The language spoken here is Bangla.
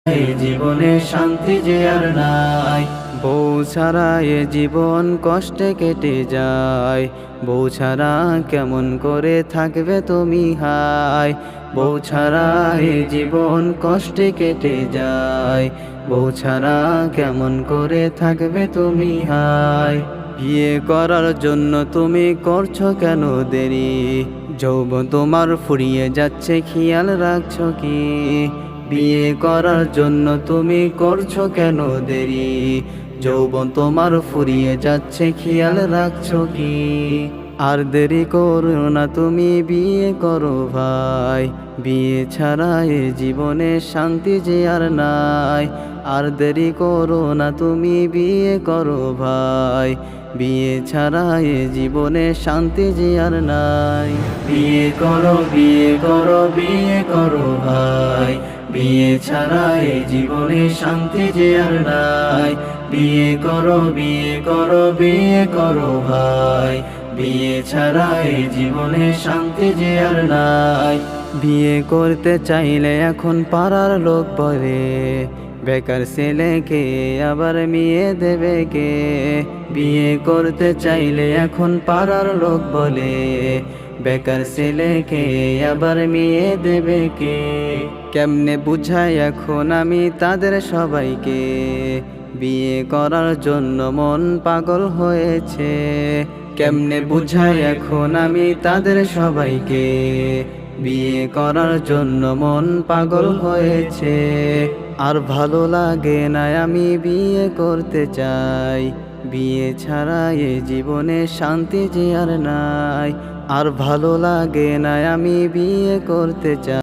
এই জীবনে শান্তি যে আর নাই। বউ ছাড়া এ জীবন কষ্টে কেটে যায়। বউ ছাড়া কেমন করে থাকবে তুমি হায়। বউ ছাড়া এ জীবন কষ্টে কেটে যায়। বউ ছাড়া কেমন করে থাকবে তুমি হায়। বিয়ে করার জন্য তুমি করছো কেন দেরি? যৌবন তোমার ফুরিয়ে যাচ্ছে, খেয়াল রাখছো কি? বিয়ে করার জন্য তুমি করছো কেন দেরি? যৌবন তোমার ফুরিয়ে যাচ্ছে, খেয়াল রাখছো কি? আর দেরি করো না, তুমি বিয়ে করো ভাই। বিয়ে ছাড়া এ জীবনে শান্তি যে আর নাই। আর দেরি করো না, তুমি বিয়ে করো ভাই। বিয়ে ছাড়া এ জীবনে শান্তি যে আর নাই। বিয়ে করো, বিয়ে করো, বিয়ে করো ভাই। বিয়ে ছাড়া এ জীবনে শান্তি যে আর নাই। বিয়ে করো, বিয়ে করো, বিয়ে করো ভাই। বিয়ে ছাড়া এ জীবনে শান্তি যে আর নাই। বিয়ে করতে চাইলে এখন পাড়ার লোক বলে, বেকার ছেলেকে আবার মেয়ে দেবে কে? বিয়ে করতে চাইলে এখন পাড়ার লোক বলে, বেকার ছেলেকে আবার মেয়ে দেবে কে? কেমনে বুঝাই এখন আমি তাদের সবাইকে, বিয়ে করার জন্য মন পাগল হয়েছে। কেমনে বুঝাই এখন আমি তাদের সবাইকে, বিয়ে করার জন্য মন পাগল হয়েছে। আর ভালো লাগে না, আমি বিয়ে করতে চাই। বিয়ে ছাড়া এ জীবনে শান্তি যে আর নাই। আর ভালো লাগে না, আমি বিয়ে করতে চাই।